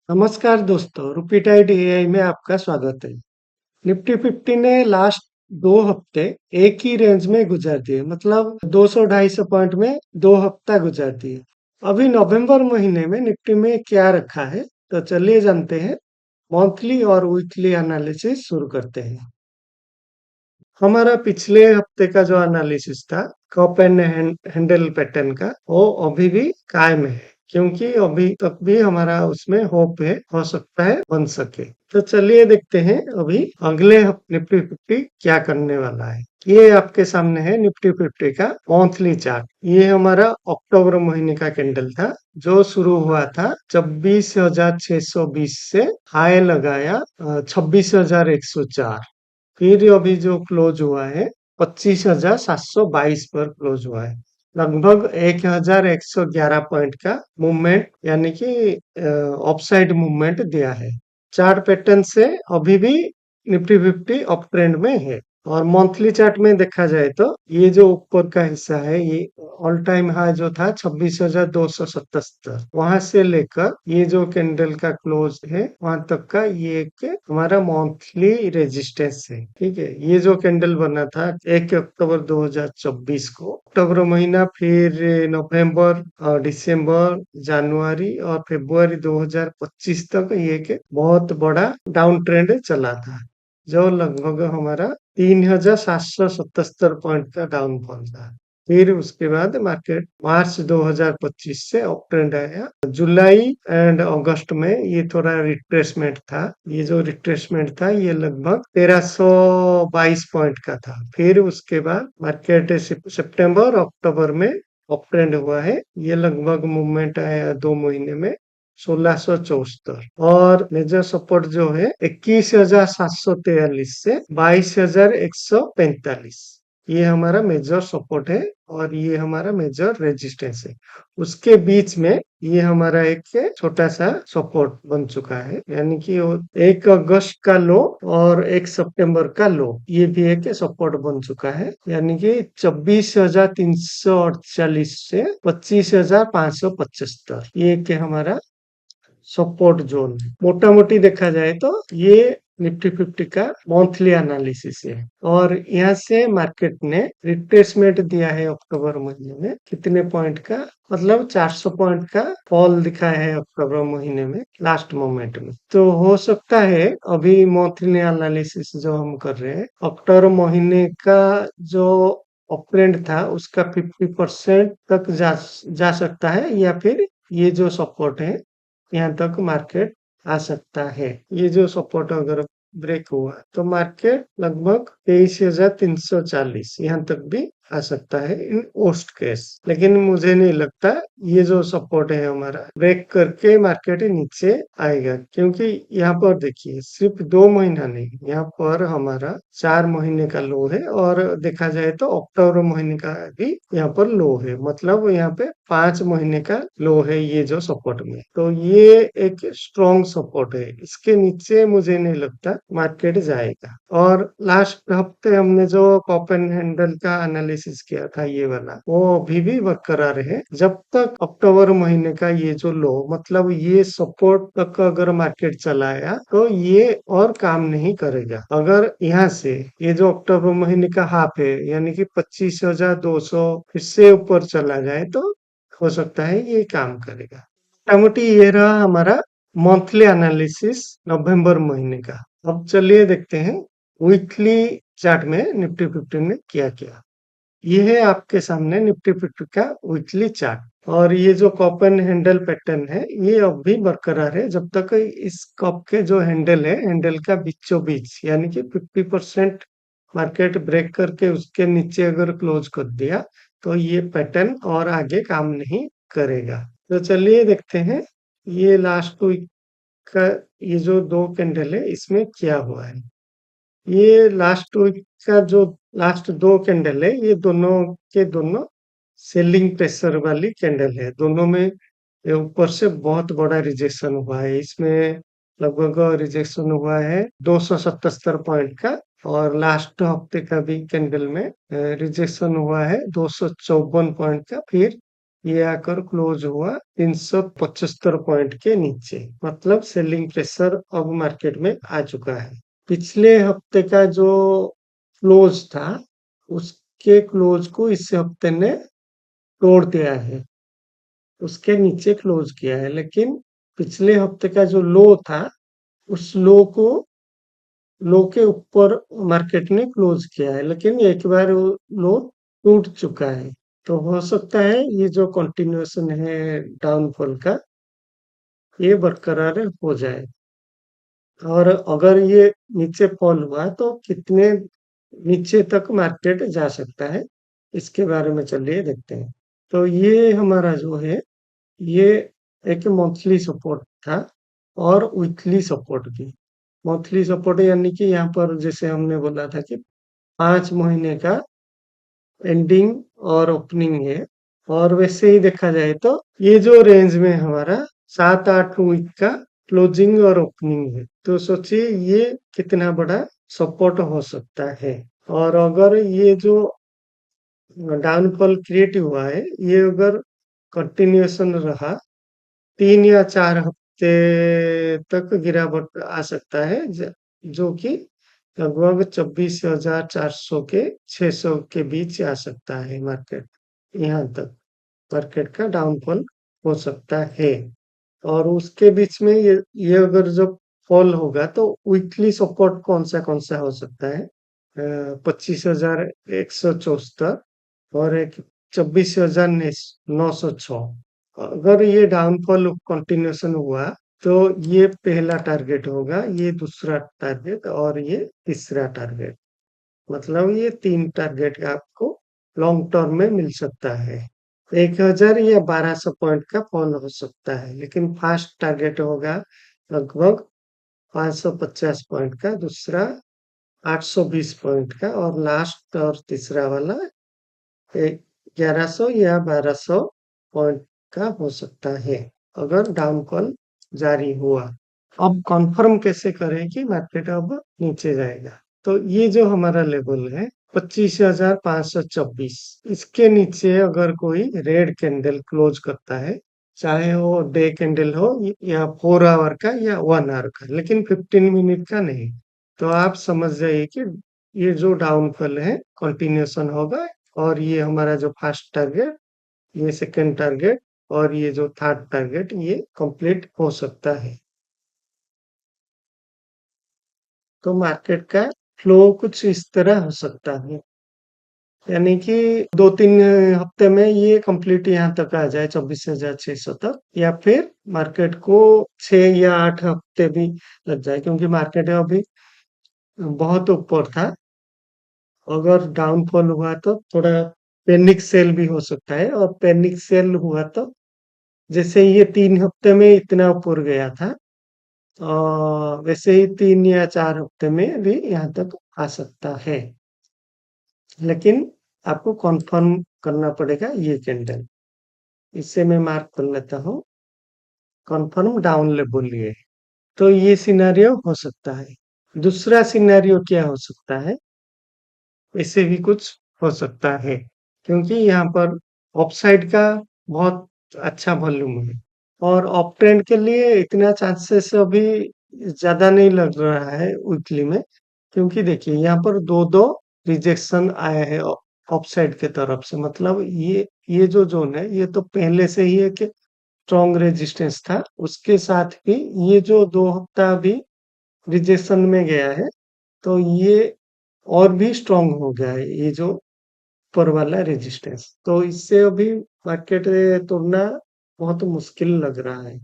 नमस्कार दोस्तों, रूपीटाइड एआई में आपका स्वागत है। निफ्टी 50 ने लास्ट 2 हफ्ते एक ही रेंज में गुजार दिए, मतलब 200-250 पॉइंट में 2 हफ्ता गुजार दिए। अभी नवंबर महीने में निफ्टी में क्या रखा है, तो चलिए जानते हैं। मंथली और वीकली एनालिसिस शुरू करते हैं। हमारा पिछले हफ्ते का जो एनालिसिस था कप एंड हैंडल पैटर्न का, वो अभी भी कायम है, क्योंकि अभी तक भी हमारा उसमें होप है, हो सकता है बन सके। तो चलिए देखते हैं अभी अगले निफ्टी 50 क्या करने वाला है। ये आपके सामने है निफ्टी 50 का मंथली चार्ट। ये हमारा अक्टूबर महीने का कैंडल था, जो शुरू हुआ था 26,620 से, हाई लगाया 26,104। फिर अभी जो क्लोज हुआ है 25,722 पर क्लोज हुआ है। लगभग 1,111 पॉइंट का मूवमेंट, यानी कि अपसाइड मूवमेंट दिया है। चार्ट पैटर्न से अभी भी निफ्टी 50 अप ट्रेंड में है। और मंथली चार्ट में देखा जाए तो ये जो ऊपर का हिस्सा है, ये ऑल टाइम हाई जो था 26,277, वहां से लेकर ये जो कैंडल का क्लोज है वहां तक का ये एक हमारा मंथली रेजिस्टेंस है। ठीक है, ये जो कैंडल बना था 1 अक्टूबर 2024 को, अक्टूबर महीना, फिर नवंबर और दिसंबर, जनवरी और फरवरी 2025 तक ये एक बहुत बड़ा डाउन ट्रेंड चला था, जो लगभग हमारा 3,777 पॉइंट का डाउनफॉल था। फिर उसके बाद मार्केट मार्च 2025 से अप ट्रेंड आया। जुलाई एंड अगस्त में ये थोड़ा रिट्रेसमेंट था। ये जो रिट्रेसमेंट था ये लगभग 1,322 पॉइंट का था। फिर उसके बाद मार्केट सितंबर अक्टूबर में अप ट्रेंड हुआ है। ये लगभग मूवमेंट आया 2 महीने में 1,674। और मेजर सपोर्ट जो है 21,743 से 22,145, ये हमारा मेजर सपोर्ट है और ये हमारा मेजर रेजिस्टेंस है। उसके बीच में ये हमारा एक छोटा सा सपोर्ट बन चुका है, यानी कि 1 अगस्त का लो और 1 सितंबर का लो, ये भी एक सपोर्ट बन चुका है, यानी कि 24,348 से 25,575, ये एक हमारा सपोर्ट जोन है। मोटा मोटी देखा जाए तो ये निफ्टी 50 का मंथली एनालिसिस है। और यहाँ से मार्केट ने रिट्रेसमेंट दिया है अक्टूबर महीने में, कितने पॉइंट का, मतलब 400 पॉइंट का फॉल दिखा है अक्टूबर महीने में लास्ट मोमेंट में। तो हो सकता है अभी मंथली एनालिसिस जो हम कर रहे हैं, अक्टूबर महीने का जो अपट्रेंड था उसका 50% तक जा सकता है, या फिर ये जो सपोर्ट है यहाँ तक मार्केट आ सकता है। ये जो सपोर्ट अगर ब्रेक हुआ तो मार्केट लगभग 23,340 यहाँ तक भी आ सकता है इन वर्स्ट केस। लेकिन मुझे नहीं लगता ये जो सपोर्ट है हमारा ब्रेक करके मार्केट नीचे आएगा, क्योंकि यहाँ पर देखिए सिर्फ 2 महीना नहीं, यहाँ पर हमारा 4 महीने का लो है, और देखा जाए तो अक्टूबर महीने का भी यहाँ पर लो है, मतलब यहाँ पे 5 महीने का लो है ये जो सपोर्ट में। तो ये एक स्ट्रॉन्ग सपोर्ट है, इसके नीचे मुझे नहीं लगता मार्केट जाएगा। और लास्ट हफ्ते हमने जो कप एंड हैंडल का एनालिसिस किया था, ये वाला, वो अभी भी बरकरार है। जब तक अक्टूबर महीने का ये जो लो, मतलब ये सपोर्ट तक अगर मार्केट चला आया तो ये और काम नहीं करेगा। अगर यहाँ से ये जो अक्टूबर महीने का हाफ है, यानी कि 25,200 फिर से ऊपर चला जाए तो हो सकता है ये काम करेगा। मोटामोटी ये रहा हमारा मंथली एनालिसिस नवंबर महीने का। अब चलिए देखते हैं वीकली चार्ट में निफ्टी 50 ने क्या किया। ये है आपके सामने निफ्टी 50 का वीकली चार्ट। और ये जो कप एंड हैंडल पैटर्न है ये अब भी बरकरार है, जब तक इस कप के जो हैंडल है, हैंडल का बीचों बीच, यानी कि 50% मार्केट ब्रेक करके उसके नीचे अगर क्लोज कर दिया तो ये पैटर्न और आगे काम नहीं करेगा। तो चलिए देखते हैं ये लास्ट वीक का ये जो 2 कैंडल है इसमें क्या हुआ है। ये लास्ट वीक का जो लास्ट 2 कैंडल है, ये दोनों के दोनों सेलिंग प्रेशर वाली कैंडल है। दोनों में ये ऊपर से बहुत बड़ा रिजेक्शन हुआ है। इसमें लगभग रिजेक्शन हुआ है 277 पॉइंट का, और लास्ट हफ्ते का भी कैंडल में रिजेक्शन हुआ है 254 पॉइंट का। फिर ये आकर क्लोज हुआ 375 पॉइंट के नीचे, मतलब सेलिंग प्रेशर अब मार्केट में आ चुका है। पिछले हफ्ते का जो क्लोज था, उसके क्लोज को इस हफ्ते ने तोड़ दिया है, उसके नीचे क्लोज किया है। लेकिन पिछले हफ्ते का जो लो था, उस लो के ऊपर मार्केट ने क्लोज किया है, लेकिन एक बार वो लो टूट चुका है। तो हो सकता है ये जो कंटिन्यूएशन है डाउनफॉल का, ये बरकरार हो जाए। और अगर ये नीचे फॉल हुआ तो कितने नीचे तक मार्केट जा सकता है, इसके बारे में चलिए देखते हैं। तो ये हमारा जो है, ये एक मंथली सपोर्ट था और वीकली सपोर्ट भी। मंथली सपोर्ट यानी कि यहाँ पर जैसे हमने बोला था कि 5 महीने का एंडिंग और ओपनिंग है। और वैसे ही देखा जाए तो ये जो रेंज में हमारा 7-8 वीक का क्लोजिंग और ओपनिंग है, तो सोचिए ये कितना बड़ा सपोर्ट हो सकता है। और अगर ये जो डाउनफॉल क्रिएट हुआ है, ये अगर कंटिन्यूएशन रहा, 3 या 4 हफ्ते तक गिरावट आ सकता है, जो कि लगभग 24,400 के 600 के बीच आ सकता है मार्केट। यहाँ तक मार्केट का डाउनफॉल हो सकता है। और उसके बीच में ये अगर जब फॉल होगा तो वीकली सपोर्ट कौन सा हो सकता है? 25,174 और एक 24,906। अगर ये डाउनफॉल कंटिन्यूएशन हुआ तो ये पहला टारगेट होगा, ये दूसरा टारगेट और ये तीसरा टारगेट। मतलब ये 3 टारगेट आपको लॉन्ग टर्म में मिल सकता है। 1,000 या 1,200 पॉइंट का फॉल हो सकता है, लेकिन फर्स्ट टारगेट होगा लगभग 550 पॉइंट का, दूसरा 820 पॉइंट का, और लास्ट और तीसरा वाला 1100 या 1,200 पॉइंट का हो सकता है, अगर डाउनफॉल जारी हुआ। अब कंफर्म कैसे करें कि मार्केट अब नीचे जाएगा? तो ये जो हमारा लेवल है 25,524, इसके नीचे अगर कोई रेड कैंडल क्लोज करता है, चाहे वो डे कैंडल हो या 4 आवर का या 1 आवर का, लेकिन 15 मिनट का नहीं, तो आप समझ जाइए कि ये जो डाउनफॉल है कंटिन्यूएशन होगा। और ये हमारा जो फर्स्ट टारगेट, ये सेकंड टारगेट और ये जो थर्ड टारगेट, ये कंप्लीट हो सकता है। तो मार्केट का फ्लो कुछ इस तरह हो सकता है, यानी कि 2-3 हफ्ते में ये कंप्लीट यहाँ तक आ जाए 24,600 तक, या फिर मार्केट को 6 या 8 हफ्ते भी लग जाए, क्योंकि मार्केट अभी बहुत ऊपर था। अगर डाउनफॉल हुआ तो थोड़ा पैनिक सेल भी हो सकता है, और पैनिक सेल हुआ तो जैसे ये 3 हफ्ते में इतना ऊपर गया था, वैसे ही 3 या 4 हफ्ते में भी यहाँ तक आ सकता है। लेकिन आपको कंफर्म करना पड़ेगा ये कैंडल। इससे मैं मार्क कर लेता हूँ, कंफर्म डाउन लेवल ये। तो ये सिनेरियो हो सकता है। दूसरा सिनेरियो क्या हो सकता है? इससे भी कुछ हो सकता है, क्योंकि यहाँ पर अपसाइड का बहुत अच्छा वॉल्यूम है, और अप ट्रेंड के लिए इतना चांसेस अभी ज्यादा नहीं लग रहा है वीकली में। क्योंकि देखिए यहाँ पर दो दो रिजेक्शन आए हैं अपसाइड के तरफ से, मतलब ये जो जोन है, ये तो पहले से ही एक स्ट्रॉन्ग रेजिस्टेंस था। उसके साथ ही ये जो 2 हफ्ता अभी रिजेक्शन में गया है, तो ये और भी स्ट्रॉन्ग हो गया है, ये जो ऊपर वाला रेजिस्टेंस। तो इससे अभी मार्केट तोड़ना बहुत मुश्किल लग रहा है।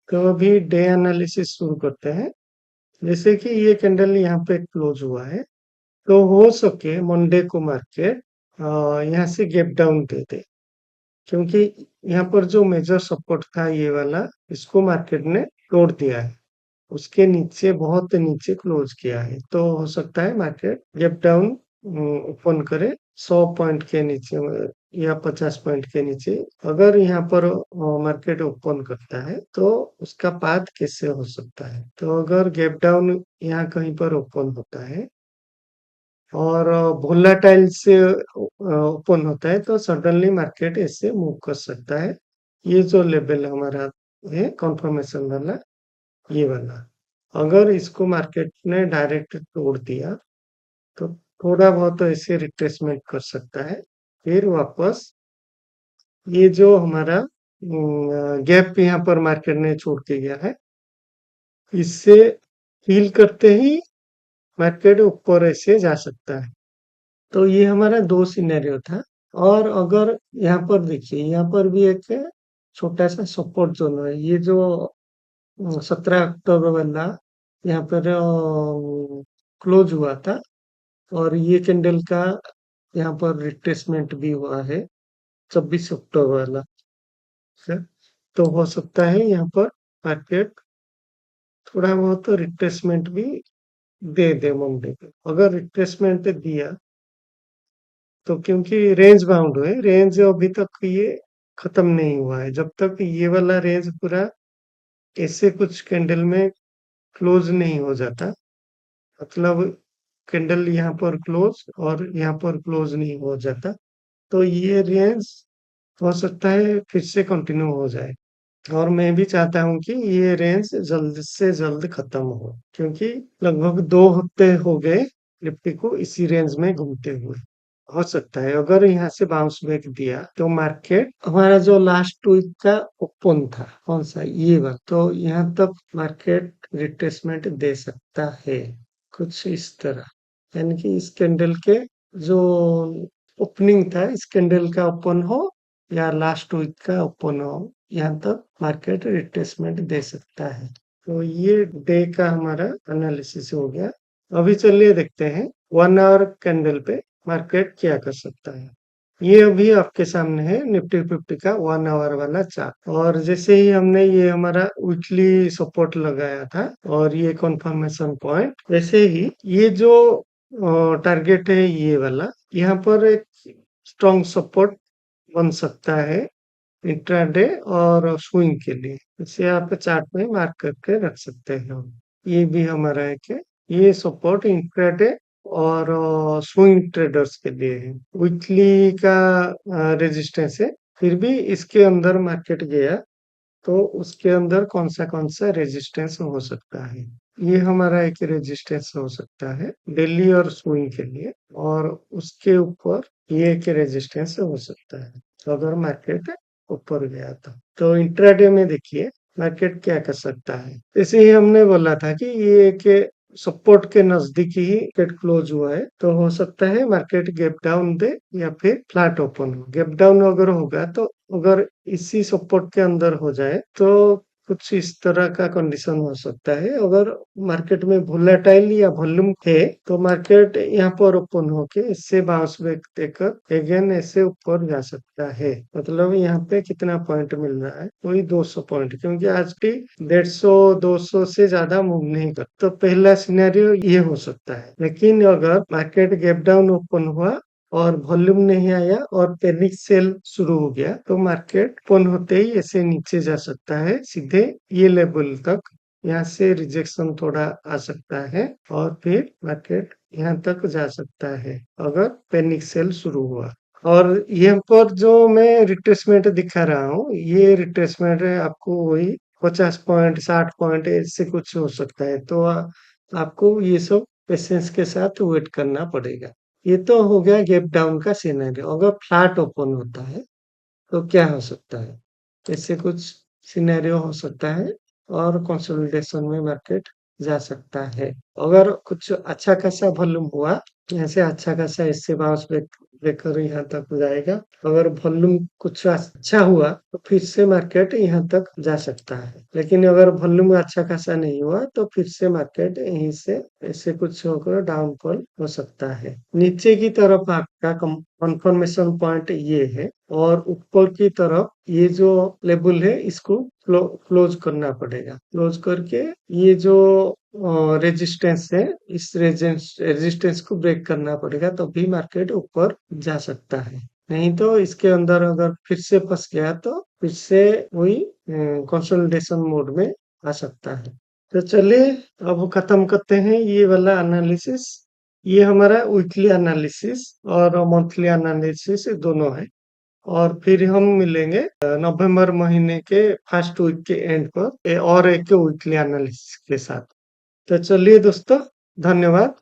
तो अभी डे एनालिसिस शुरू करते हैं। जैसे कि ये कैंडल यहाँ पे क्लोज हुआ है, तो हो सके मंडे को मार्केट यहाँ से गैप डाउन दे दे, क्योंकि यहाँ पर जो मेजर सपोर्ट था ये वाला, इसको मार्केट ने तोड़ दिया है। उसके नीचे बहुत नीचे क्लोज किया है, तो हो सकता है मार्केट गैप डाउन ओपन करे 100 पॉइंट के नीचे, या 50 पॉइंट के नीचे। अगर यहाँ पर मार्केट ओपन करता है तो उसका पाथ कैसे हो सकता है? तो अगर गैप डाउन यहाँ कहीं पर ओपन होता है, और वोलेटाइल से ओपन होता है तो सडनली मार्केट ऐसे मूव कर सकता है। ये जो लेवल हमारा है कंफर्मेशन वाला, ये वाला, अगर इसको मार्केट ने डायरेक्ट तोड़ दिया तो थोड़ा बहुत ऐसे रिट्रेसमेंट कर सकता है। फिर वापस ये जो हमारा गैप यहाँ पर मार्केट ने छोड़ के गया है, इससे फील करते ही मार्केट ऊपर ऐसे जा सकता है। तो ये हमारा दो सिनेरियो था। और अगर यहाँ पर देखिए, यहाँ पर भी एक छोटा सा सपोर्ट जोन है। ये जो 17 अक्टूबर वाला यहाँ पर क्लोज हुआ था, और ये कैंडल का यहाँ पर रिट्रेसमेंट भी हुआ है 26 अक्टूबर वाला से। तो हो सकता है यहाँ पर मार्केट थोड़ा बहुत रिट्रेसमेंट भी दे दे मंडे पे। अगर रिट्रेसमेंट दिया तो, क्योंकि रेंज बाउंड है, रेंज अभी तक ये खत्म नहीं हुआ है। जब तक ये वाला रेंज पूरा ऐसे कुछ कैंडल में क्लोज नहीं हो जाता, मतलब कैंडल यहाँ पर क्लोज और यहाँ पर क्लोज नहीं हो जाता, तो ये रेंज हो सकता है फिर से कंटिन्यू हो जाए। और मैं भी चाहता हूँ कि ये रेंज जल्द से जल्द खत्म हो, क्योंकि लगभग 2 हफ्ते हो गए निफ्टी को इसी रेंज में घूमते हुए। हो सकता है अगर यहाँ से बाउंस बैक दिया तो मार्केट हमारा जो लास्ट वीक का ओपन था, कौन सा, ये वाला, तो यहाँ तक मार्केट रिट्रेसमेंट दे सकता है कुछ इस तरह। यानी कि इस कैंडल के जो ओपनिंग था, इस कैंडल का ओपन हो या लास्ट वीक का ओपन हो, यहाँ तक मार्केट रिट्रेसमेंट दे सकता है। तो ये डे का हमारा एनालिसिस हो गया। अभी चलिए देखते हैं 1 आवर कैंडल पे मार्केट क्या कर सकता है। ये अभी आपके सामने है निफ्टी 50 का 1 आवर वाला चार्ट। और जैसे ही हमने ये हमारा वीकली सपोर्ट लगाया था और ये कंफर्मेशन पॉइंट, वैसे ही ये जो टारगेट है ये वाला, यहाँ पर एक स्ट्रॉन्ग सपोर्ट बन सकता है इंट्राडे और स्विंग के लिए। इसे आप चार्ट में मार्क करके रख सकते हो। ये भी हमारा है कि ये सपोर्ट इंट्राडे और स्विंग ट्रेडर्स के लिए है। वीकली का रेजिस्टेंस है, फिर भी इसके अंदर मार्केट गया तो उसके अंदर कौन सा रेजिस्टेंस हो सकता है। ये हमारा एक रेजिस्टेंस हो सकता है डेली और स्विंग के लिए, और उसके ऊपर ये एक रेजिस्टेंस हो सकता है अगर मार्केट ऊपर गया तो इंट्राडे में देखिए मार्केट क्या कर सकता है। जैसे ही हमने बोला था कि ये एक सपोर्ट के नजदीक ही मार्केट क्लोज हुआ है, तो हो सकता है मार्केट गैप डाउन दे या फिर फ्लैट ओपन हो। गैप डाउन अगर होगा तो, अगर इसी सपोर्ट के अंदर हो जाए तो कुछ इस तरह का कंडीशन हो सकता है। अगर मार्केट में वोलेटाइल या वॉल्यूम है तो मार्केट यहाँ पर ओपन होके इससे बाउंस बैक देकर अगेन ऐसे ऊपर जा सकता है। मतलब यहाँ पे कितना पॉइंट मिल रहा है, वही 200 पॉइंट, क्योंकि आज भी 150-200 से ज्यादा मूव नहीं कर। तो पहला सिनेरियो ये हो सकता है। लेकिन अगर मार्केट गैप डाउन ओपन हुआ और वॉल्यूम नहीं आया और पैनिक सेल शुरू हो गया तो मार्केट ओपन होते ही ऐसे नीचे जा सकता है सीधे ये लेवल तक। यहाँ से रिजेक्शन थोड़ा आ सकता है और फिर मार्केट यहाँ तक जा सकता है अगर पैनिक सेल शुरू हुआ। और यहाँ पर जो मैं रिट्रेसमेंट दिखा रहा हूँ, ये रिट्रेसमेंट है आपको वही 50 पॉइंट 60 पॉइंट ऐसे कुछ हो सकता है। तो आपको ये सब पेशेंस के साथ वेट करना पड़ेगा। ये तो हो गया गैप डाउन का सिनेरियो। अगर फ्लैट ओपन होता है तो क्या हो सकता है, ऐसे कुछ सिनेरियो हो सकता है और कंसोलिडेशन में मार्केट जा सकता है। अगर कुछ अच्छा खासा वॉल्यूम हुआ, ऐसे अच्छा खासा इससे बाउंस बैक देकर यहाँ तक जाएगा। अगर वॉल्यूम कुछ अच्छा हुआ तो फिर से मार्केट यहाँ तक जा सकता है। लेकिन अगर वॉल्यूम अच्छा खासा नहीं हुआ तो फिर से मार्केट यहीं से ऐसे कुछ होकर डाउनफॉल हो सकता है। नीचे की तरफ आपका कंफर्मेशन पॉइंट ये है, और ऊपर की तरफ ये जो लेवल है इसको क्लोज करना पड़ेगा। क्लोज करके ये जो रेजिस्टेंस है, इस रेजिस्टेंस को ब्रेक करना पड़ेगा, तो भी मार्केट ऊपर जा सकता है। नहीं तो इसके अंदर अगर फिर से फंस गया तो फिर से वही कंसोलिडेशन मोड में आ सकता है। तो चलिए अब खत्म करते हैं ये वाला एनालिसिस। ये हमारा वीकली एनालिसिस और मंथली एनालिसिस दोनों है। और फिर हम मिलेंगे नवंबर महीने के फर्स्ट वीक के एंड पर और एक वीकली एनालिसिस के साथ। तो चलिए दोस्तों, धन्यवाद।